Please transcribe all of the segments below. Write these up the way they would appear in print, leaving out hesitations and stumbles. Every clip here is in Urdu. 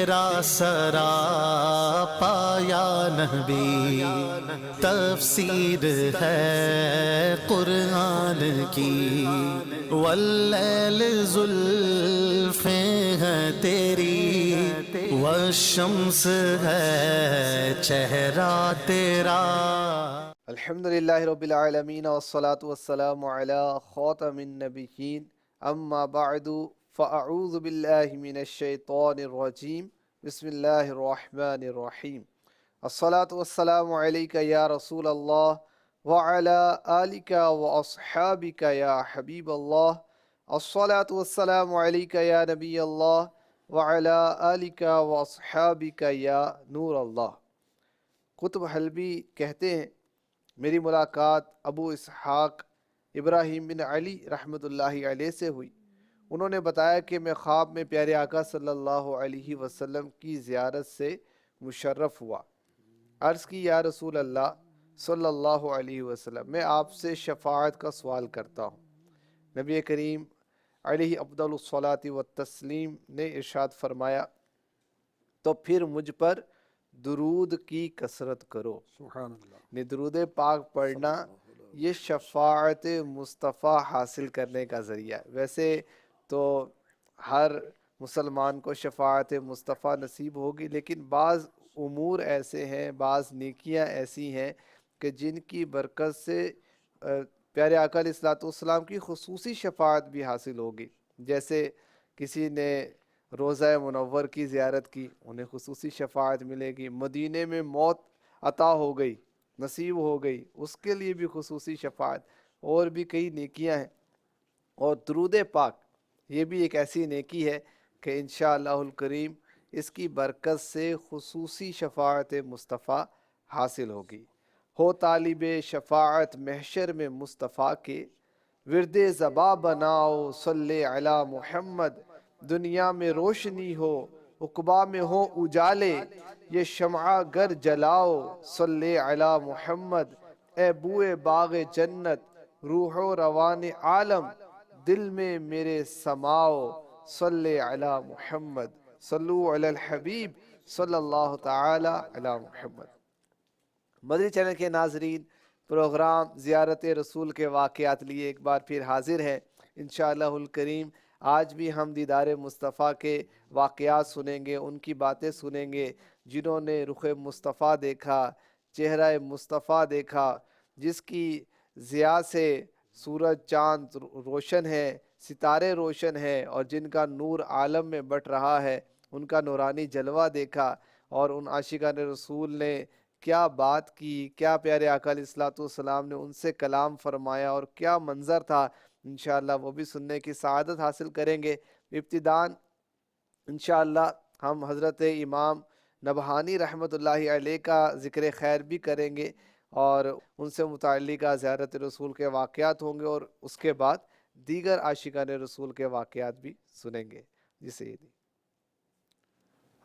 تیرا سرا پایا نبی، تفسیر ہے قرآن کی، واللیل زلفیں ہیں تیری، والشمس ہے چہرہ تیرا۔ الحمدللہ رب العالمین والصلاة والسلام علی خاتم النبیین، اما بعد فاعوذ باللہ من الشیطان الرجیم، بسم اللہ الرحمن الرحیم۔ الصلاة والسلام علیک یا رسول اللہ وعلی آلک واصحابک یا حبیب اللہ۔ الصلاة والسلام علیک یا نبی اللہ وعلی آلک واصحابک یا نور اللہ۔ قطب حلبی کہتے ہیں میری ملاقات ابو اسحاق ابراہیم بن علی رحمۃ اللہ علیہ سے ہوئی۔ انہوں نے بتایا کہ میں خواب میں پیارے آقا صلی اللہ علیہ وسلم کی زیارت سے مشرف ہوا۔ عرض کی یا رسول اللہ صلی اللہ علیہ وسلم، میں آپ سے شفاعت کا سوال کرتا ہوں۔ نبی کریم علیہ افضل الصلاۃ والتسلیم نے ارشاد فرمایا، تو پھر مجھ پر درود کی کثرت کرو۔ سبحان اللہ۔ درود پاک پڑھنا یہ شفاعت مصطفیٰ حاصل کرنے کا ذریعہ ہے۔ ویسے تو ہر مسلمان کو شفاعت مصطفیٰ نصیب ہوگی، لیکن بعض امور ایسے ہیں، بعض نیکیاں ایسی ہیں کہ جن کی برکت سے پیارے آقا علیہ الصلوۃ والسلام کی خصوصی شفاعت بھی حاصل ہوگی۔ جیسے کسی نے روضہ منور کی زیارت کی، انہیں خصوصی شفاعت ملے گی۔ مدینے میں موت عطا ہو گئی، نصیب ہو گئی، اس کے لیے بھی خصوصی شفاعت۔ اور بھی کئی نیکیاں ہیں، اور درود پاک یہ بھی ایک ایسی نیکی ہے کہ انشاءاللہ الکریم اس کی برکت سے خصوصی شفاعت مصطفیٰ حاصل ہوگی۔ ہو طالب شفاعت محشر میں مصطفیٰ کے، ورد زبا بناؤ صلی علی محمد۔ دنیا میں روشنی ہو، عقبا میں ہو اجالے، یہ شمعہ گر جلاؤ صلی علی محمد۔ اے بوئے باغ جنت، روح و روان عالم، دل میں میرے سماؤ صلی علی محمد۔ صلو علی الحبیب صلی اللہ تعالی علی محمد۔ مدنی چینل کے ناظرین، پروگرام زیارت رسول کے واقعات لیے ایک بار پھر حاضر ہے انشاءاللہ الکریم۔ آج بھی ہم دیدار مصطفیٰ کے واقعات سنیں گے، ان کی باتیں سنیں گے، جنہوں نے رخ مصطفیٰ دیکھا، چہرہ مصطفیٰ دیکھا، جس کی ضیاء سے سورج چاند روشن ہے، ستارے روشن ہیں، اور جن کا نور عالم میں بٹ رہا ہے، ان کا نورانی جلوہ دیکھا، اور ان عاشقان رسول نے کیا بات کی، کیا پیارے آقا علیہ الصلوۃ والسلام نے ان سے کلام فرمایا، اور کیا منظر تھا۔ انشاءاللہ وہ بھی سننے کی سعادت حاصل کریں گے۔ ابتداً انشاءاللہ ہم حضرت امام نبہانی رحمۃ اللہ علیہ کا ذکر خیر بھی کریں گے، اور ان سے متعلقہ زیارت رسول کے واقعات ہوں گے، اور اس کے بعد دیگر عاشقان رسول کے واقعات بھی سنیں گے۔ جی سیدی۔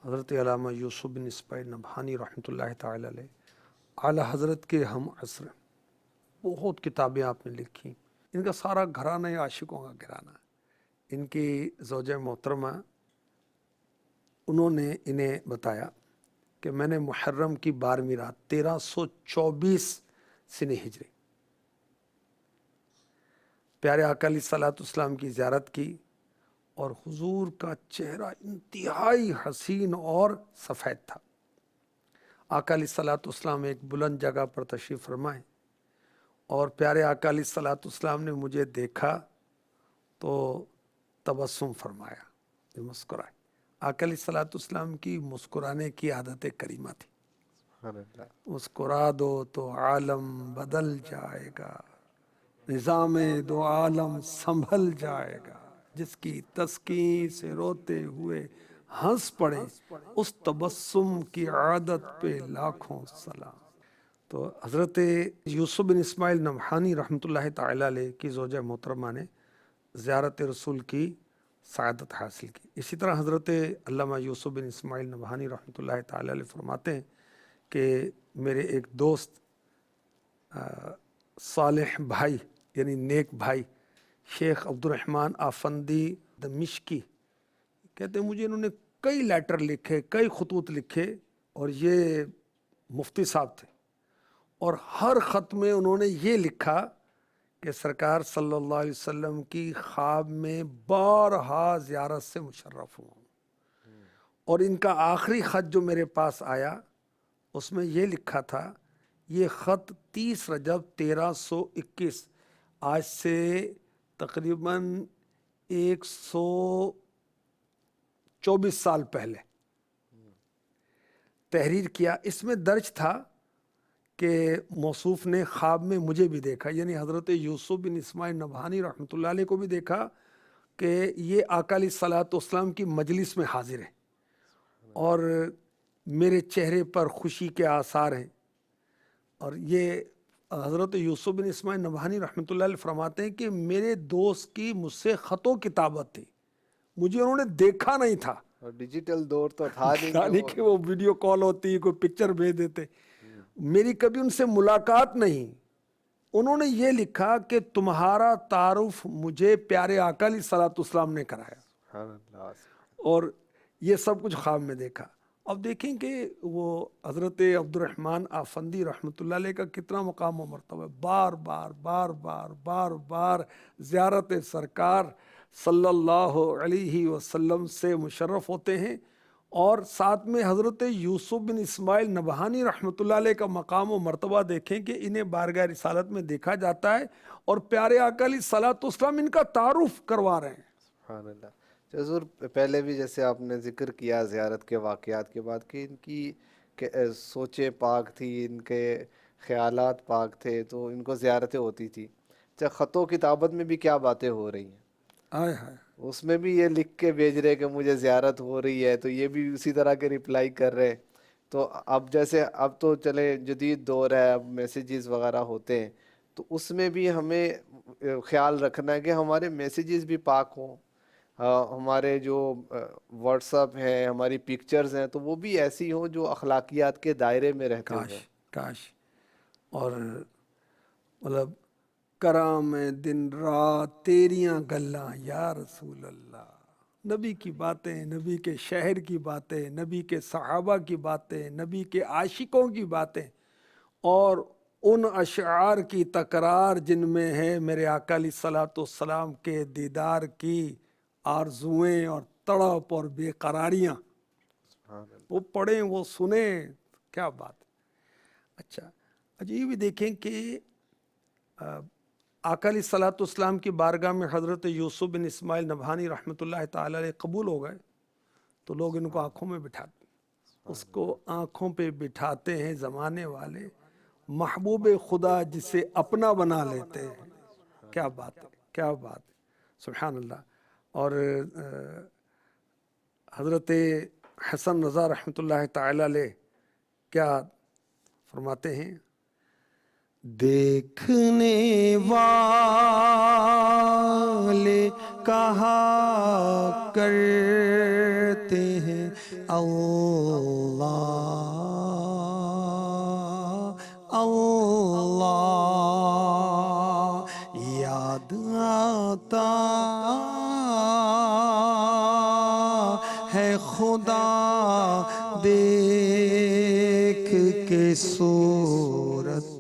حضرت علامہ یوسف بن اسماعیل نبہانی رحمۃ اللہ تعالی علیہ، اعلی حضرت کے ہم عصر، بہت کتابیں آپ نے لکھی۔ ان کا سارا گھرانہ عاشقوں کا گھرانہ ہے۔ ان کی زوجہ محترمہ، انہوں نے انہیں بتایا کہ میں نے محرم کی 12ویں رات 1324 سن ہجری پیارے آقا علیہ الصلوۃ والسلام کی زیارت کی، اور حضور کا چہرہ انتہائی حسین اور سفید تھا۔ آقا علیہ الصلوۃ والسلام ایک بلند جگہ پر تشریف فرمائے، اور پیارے آقا علیہ الصلوۃ والسلام نے مجھے دیکھا تو تبسم فرمایا، مسکرائے۔ آقا علیہ الصلوۃ والسلام کی مسکرانے کی عادت کریمہ تھی۔ مسکرا دو تو عالم بدل جائے گا، نظام دو عالم سنبھل جائے گا، جس کی تسکین سے روتے ہوئے ہنس پڑے، اس تبسم کی عادت پہ لاکھوں سلام۔ تو حضرت یوسف بن اسماعیل نبہانی رحمۃ اللہ تعالی علیہ کی زوجہ محترمہ نے زیارت رسول کی سعادت حاصل کی۔ اسی طرح حضرت علامہ یوسف بن اسماعیل نبہانی رحمۃ اللہ تعالی علیہ فرماتے ہیں کہ میرے ایک دوست صالح بھائی، یعنی نیک بھائی، شیخ عبد الرحمن آفندی دمشقی، کہتے ہیں مجھے انہوں نے کئی لیٹر لکھے, کئی خطوط لکھے, اور یہ مفتی صاحب تھے, اور ہر خط میں انہوں نے یہ لکھا کہ سرکار صلی اللہ علیہ وسلم کی خواب میں بارہا زیارت سے مشرف ہوں. اور ان کا آخری خط جو میرے پاس آیا اس میں یہ لکھا تھا, یہ خط 30 رجب 1321, آج سے تقریباً 124 سال پہلے تحریر کیا. اس میں درج تھا کہ موصوف نے خواب میں مجھے بھی دیکھا, یعنی حضرت یوسف بن اسماعیل نبہانی رحمۃ اللہ علیہ کو بھی دیکھا کہ یہ آقا علیہ الصلوۃ والسلام کی مجلس میں حاضر ہے اور میرے چہرے پر خوشی کے آثار ہیں. اور یہ حضرت یوسف بن اسماعیل نبہانی رحمۃ اللہ علیہ فرماتے ہیں کہ میرے دوست کی مجھ سے خط و کتابت تھی, مجھے انہوں نے دیکھا نہیں تھا, اور ڈیجیٹل دور تو تھا نہیں یعنی کہ وہ ویڈیو کال ہوتی, کوئی پکچر بھیج دیتے, میری کبھی ان سے ملاقات نہیں. انہوں نے یہ لکھا کہ تمہارا تعارف مجھے پیارے آقا علیہ الصلوۃ والسلام نے کرایا, سبحان اللہ. اور یہ سب کچھ خواب میں دیکھا. اب دیکھیں کہ وہ حضرت عبد الرحمن آفندی رحمۃ اللہ علیہ کا کتنا مقام و مرتبہ ہے, بار بار بار بار بار بار زیارت سرکار صلی اللہ علیہ وسلم سے مشرف ہوتے ہیں. اور ساتھ میں حضرت یوسف بن اسماعیل نبہانی رحمۃ اللہ علیہ کا مقام و مرتبہ دیکھیں کہ انہیں بارگاہ رسالت میں دیکھا جاتا ہے اور پیارے آقا علیہ الصلوۃ والسلام ان کا تعارف کروا رہے ہیں. سبحان اللہ. حضور پہلے بھی جیسے آپ نے ذکر کیا زیارت کے واقعات کے بعد کہ ان کی سوچیں پاک تھی, ان کے خیالات پاک تھے, تو ان کو زیارتیں ہوتی تھی. اچھا, خط و کتابت میں بھی کیا باتیں ہو رہی ہیں, آئے ہائے, اس میں بھی یہ لکھ کے بھیج رہے کہ مجھے زیارت ہو رہی ہے, تو یہ بھی اسی طرح کے رپلائی کر رہے. تو اب جیسے اب تو چلے جدید دور ہے, اب میسیجز وغیرہ ہوتے ہیں, تو اس میں بھی ہمیں خیال رکھنا ہے کہ ہمارے میسیجز بھی پاک ہوں, ہمارے جو واٹس اپ ہیں, ہماری پکچرز ہیں, تو وہ بھی ایسی ہوں جو اخلاقیات کے دائرے میں رہتے ہوں. کاش. اور مطلب کرام دن رات تیریاں گلاں یا رسول اللہ, نبی کی باتیں, نبی کے شہر کی باتیں, نبی کے صحابہ کی باتیں, نبی کے عاشقوں کی باتیں, اور ان اشعار کی تکرار جن میں ہے میرے آقا علیہ الصلوۃ والسلام کے دیدار کی آرزوئیں اور تڑپ اور بے قراریاں, وہ پڑھیں, وہ سنیں, کیا بات ہے. اچھا, یہ بھی دیکھیں کہ آقا علیہ الصلوۃ والسلام کی بارگاہ میں حضرت یوسف بن اسماعیل نبہانی رحمۃ اللہ تعالی علیہ قبول ہو گئے, تو لوگ ان کو آنکھوں میں بٹھاتے, اس کو آنکھوں پہ بٹھاتے ہیں زمانے والے, محبوب خدا جسے اپنا بنا لیتے ہیں. کیا بات ہے, کیا بات ہے, سبحان اللہ. اور حضرت حسن رضا رحمۃ اللہ تعالی علیہ کیا فرماتے ہیں, دیکھنے والے کہا کرتے ہیں اللہ اللہ, یاد آتا ہے خدا دیکھ کے صورت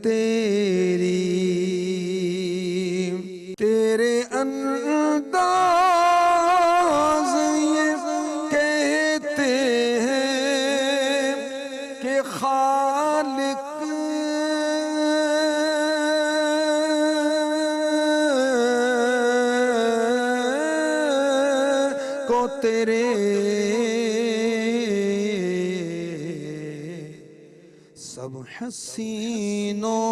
تیری, تیرے انداز یہ کہتے ہیں کہ خالق کو تیرے سب حسینوں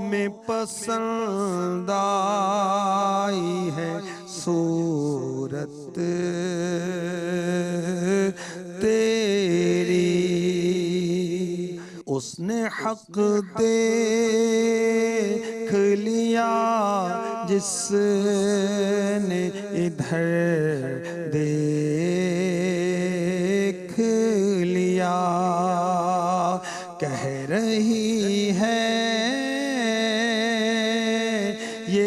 میں پسند آئی ہے صورت تیری, اس نے حق دیکھ لیا جس نے ادھر دیکھ لیا, کہہ رہی ہے یہ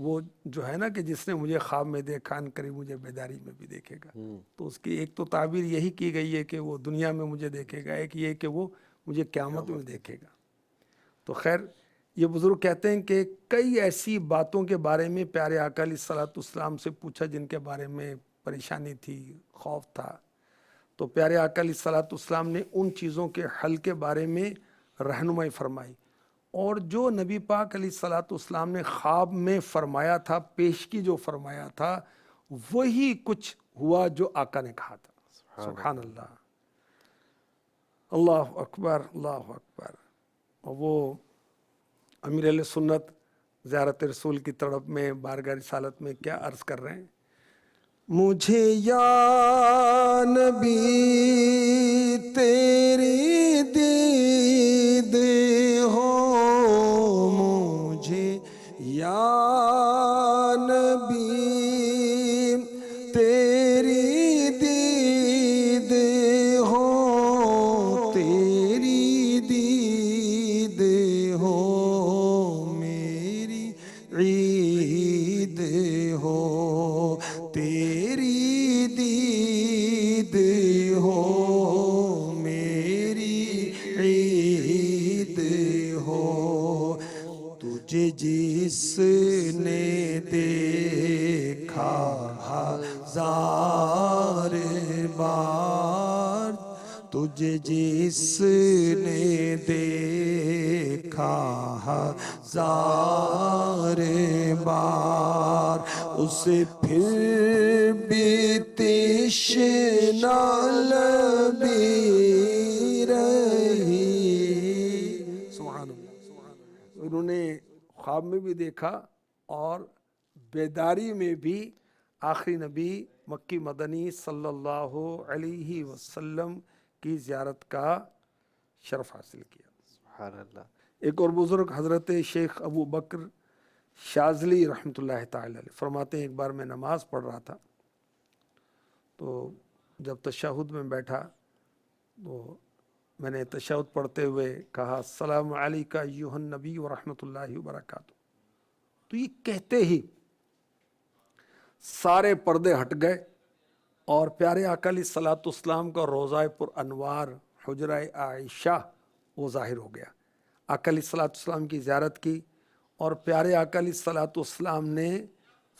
وہ جو ہے نا کہ جس نے مجھے خواب میں دیکھا ان قریب مجھے بیداری میں بھی دیکھے گا. تو اس کی ایک تو تعبیر یہی کی گئی ہے کہ وہ دنیا میں مجھے دیکھے گا، ایک یہ کہ وہ مجھے قیامت میں دیکھے گا. تو خیر یہ بزرگ کہتے ہیں کہ کئی ایسی باتوں کے بارے میں پیارے آقا علیہ الصلوۃ والسلام سے پوچھا جن کے بارے میں پریشانی تھی، خوف تھا. تو پیارے آقا علیہ الصلوۃ والسلام نے ان چیزوں کے حل کے بارے میں رہنمائی فرمائی، اور جو نبی پاک علیہ الصلوۃ والسلام نے خواب میں فرمایا تھا، پیشگی جو فرمایا تھا، وہی کچھ ہوا جو آقا نے کہا تھا. سبحان اللہ، اللہ اکبر، اللہ اکبر. اور وہ امیر اہل سنت زیارت رسول کی تڑپ میں بارگاہ رسالت میں کیا عرض کر رہے ہیں؟ مجھے یا نبی تیری دید ہو، مجھے یا نبی تیری دید ہو، تیری دید ہو، میری عید ہو، تیری دید ہو، میری عید ہو. تجھے جس نے دیکھا ہزار بار، تجھے جس نے دیکھا ہزار بار، اسے پھر بھی تشنہ لبی رہی. سبحان اللہ. انہوں نے خواب میں بھی دیکھا اور بیداری میں بھی آخری نبی مکی مدنی صلی اللہ علیہ وسلم کی زیارت کا شرف حاصل کیا. سبحان اللہ. ایک اور بزرگ حضرت شیخ ابو بکر شاذلی رحمۃ اللہ تعالی علیہ فرماتے ہیں، ایک بار میں نماز پڑھ رہا تھا، تو جب تشہد میں بیٹھا تو میں نے تشہد پڑھتے ہوئے کہا السلام علیکہ ایھا النبی ورحمۃ اللہ وبرکاتہ. تو یہ کہتے ہی سارے پردے ہٹ گئے اور پیارے آقا علیہ الصلوۃ والسلام کا روضہ پر انوار حجرہ عائشہ وہ ظاہر ہو گیا. آقا علیہ الصلوۃ والسلام کی زیارت کی اور پیارے آقا علیہ الصلوۃ والسلام نے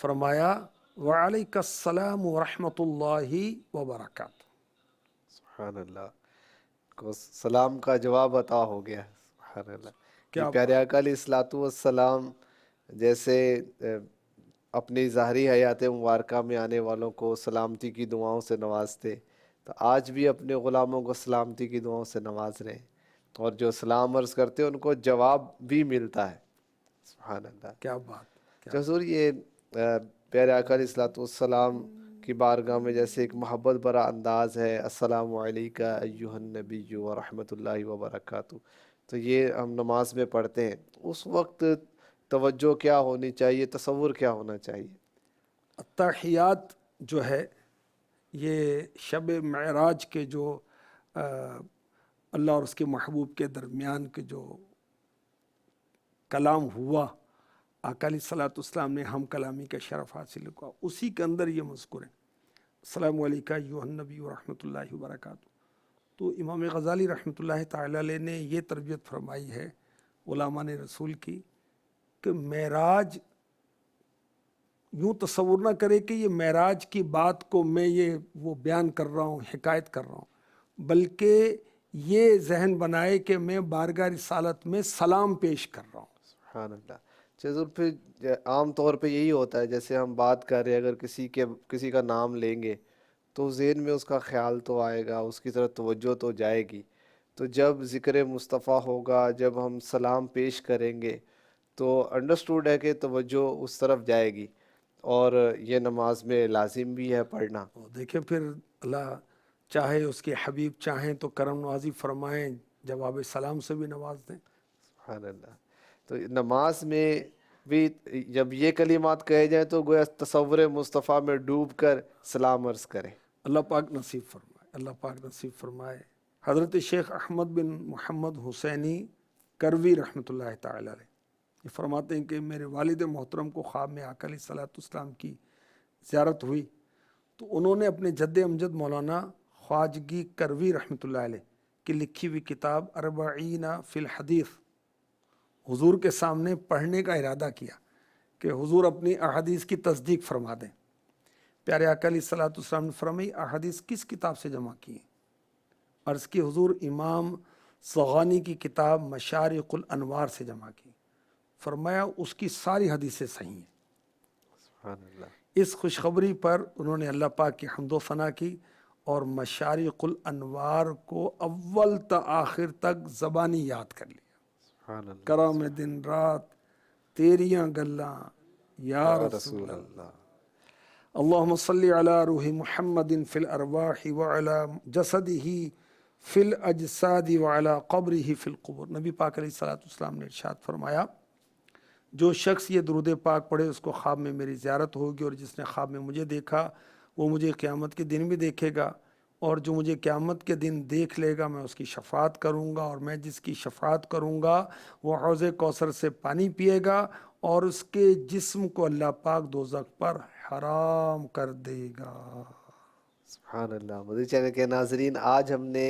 فرمایا وعلیک السلام ورحمۃ اللہ وبرکاتہ. سبحان اللہ. کو سلام کا جواب عطا ہو گیا. سبحان اللہ. کہ کیا پیارے آقا علیہ الصلوۃ والسلام جیسے اپنی ظاہری حیات مبارکہ میں آنے والوں کو سلامتی کی دعاؤں سے نوازتے، تو آج بھی اپنے غلاموں کو سلامتی کی دعاؤں سے نواز رہے ہیں، اور جو سلام عرض کرتے ہیں ان کو جواب بھی ملتا ہے. سبحان اللہ. کیا بات. تو حضور یہ پیارے آقا علیہ الصلوۃ والسلام کی بارگاہ میں جیسے ایک محبت بھرا انداز ہے، السلام علیکہ ایھا النبی ورحمۃ اللہ وبرکاتہ، تو یہ ہم نماز میں پڑھتے ہیں. اس وقت توجہ کیا ہونی چاہیے، تصور کیا ہونا چاہیے؟ التحیات جو ہے یہ شب معراج کے جو اللہ اور اس کے محبوب کے درمیان کے جو کلام ہوا، آقا علیہ الصلوۃ والسلام نے ہم کلامی کا شرف حاصل کیا، اسی کے اندر یہ مذکور ہے السلام علیکہ ایھا النبی ورحمۃ اللہ وبرکاتہ. تو امام غزالی رحمۃ اللہ تعالی علیہ نے یہ تربیت فرمائی ہے علماء نے رسول کی کہ معراج یوں تصور نہ کرے کہ یہ معراج کی بات کو میں یہ وہ بیان کر رہا ہوں، حکایت کر رہا ہوں، بلکہ یہ ذہن بنائے کہ میں بارگاہ رسالت میں سلام پیش کر رہا ہوں. سبحان اللہ. حضور پھر عام طور پہ یہی ہوتا ہے، جیسے ہم بات کر رہے ہیں، اگر کسی کا نام لیں گے تو ذہن میں اس کا خیال تو آئے گا، اس کی طرف توجہ تو جائے گی. تو جب ذکر مصطفیٰ ہوگا، جب ہم سلام پیش کریں گے تو انڈرسٹوڈ ہے کہ توجہ اس طرف جائے گی، اور یہ نماز میں لازم بھی ہے پڑھنا. دیکھیں پھر اللہ چاہے اس کے حبیب چاہیں تو کرم نوازی فرمائیں، جواب سلام سے بھی نواز دیں. سبحان اللہ. تو نماز میں بھی جب یہ کلمات کہے جائیں تو گویا تصور مصطفیٰ میں ڈوب کر سلام عرض کریں. اللہ پاک نصیب فرمائے، اللہ پاک نصیب فرمائے. حضرت شیخ احمد بن محمد حسینی کروی رحمۃ اللہ تعالی علیہ یہ فرماتے ہیں کہ میرے والد محترم کو خواب میں آقا علیہ الصلوۃ والسلام کی زیارت ہوئی تو انہوں نے اپنے جد امجد مولانا خواجگی کروی رحمۃ اللہ علیہ کی لکھی ہوئی کتاب اربعین فی الحدیث حضور کے سامنے پڑھنے کا ارادہ کیا کہ حضور اپنی احادیث کی تصدیق فرما دیں۔ پیارے آقا علیہ الصلوۃ والسلام نے فرمائی احادیث کس کتاب سے جمع کی ہیں؟ عرض کی حضور امام صغانی کی کتاب مشارق الانوار سے جمع کی۔ فرمایا اس کی ساری حدیثیں صحیح ہیں۔ سبحان اللہ۔ اس خوشخبری پر انہوں نے اللہ پاک کی حمد و ثنا کی اور مشارق الانوار کو اول تا آخر تک زبانی یاد کر لیا۔ سبحان اللہ۔ کرم دن رات تیریاں گلاں یا رسول اللہ، اللہم صلی علی روح محمد فی الارواح وعلی جسدہ فی الاجساد وعلی قبرہ فی القبور۔ نبی پاک علیہ الصلوۃ والسلام نے ارشاد فرمایا جو شخص یہ درود پاک پڑھے اس کو خواب میں میری زیارت ہوگی، اور جس نے خواب میں مجھے دیکھا وہ مجھے قیامت کے دن بھی دیکھے گا، اور جو مجھے قیامت کے دن دیکھ لے گا میں اس کی شفاعت کروں گا، اور میں جس کی شفاعت کروں گا وہ حوض کوثر سے پانی پیے گا، اور اس کے جسم کو اللہ پاک دوزخ پر حرام کر دے گا۔ سبحان اللہ۔ مدنی چینل کے ناظرین، آج ہم نے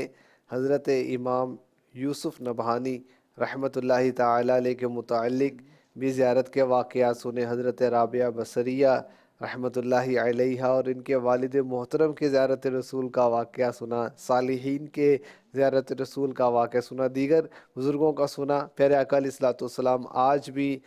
حضرت امام یوسف نبہانی رحمۃ اللہ تعالی علیہ کے متعلق بھی زیارت کے واقعات سنے۔ حضرت رابعہ بصریہ رحمۃ اللہ علیہ اور ان کے والد محترم کے زیارت رسول کا واقعہ سنا، صالحین کے زیارت رسول کا واقعہ سنا، دیگر بزرگوں کا سنا۔ پیارے آقا علیہ الصلوۃ والسلام آج بھی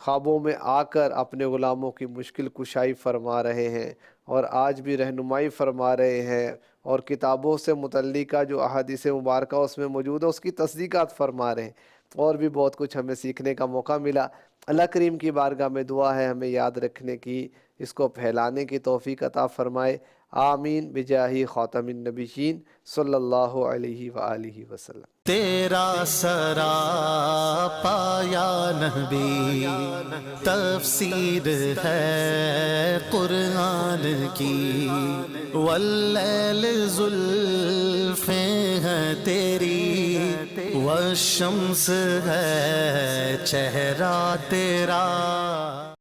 خوابوں میں آ کر اپنے غلاموں کی مشکل کشائی فرما رہے ہیں، اور آج بھی رہنمائی فرما رہے ہیں، اور کتابوں سے متعلقہ جو احادیث مبارکہ اس میں موجود ہے اس کی تصدیقات فرما رہے ہیں، اور بھی بہت کچھ ہمیں سیکھنے کا موقع ملا۔ اللہ کریم کی بارگاہ میں دعا ہے ہمیں یاد رکھنے کی، اس کو پھیلانے کی توفیق عطا فرمائے، آمین بجاہ خاتم النبیین صلی اللہ علیہ وآلہ وسلم۔ تیرا سرا پایا نبی تفسیر ہے قرآن کی، واللیل زلفیں ہیں تیری، والشمس ہے چہرہ تیرا۔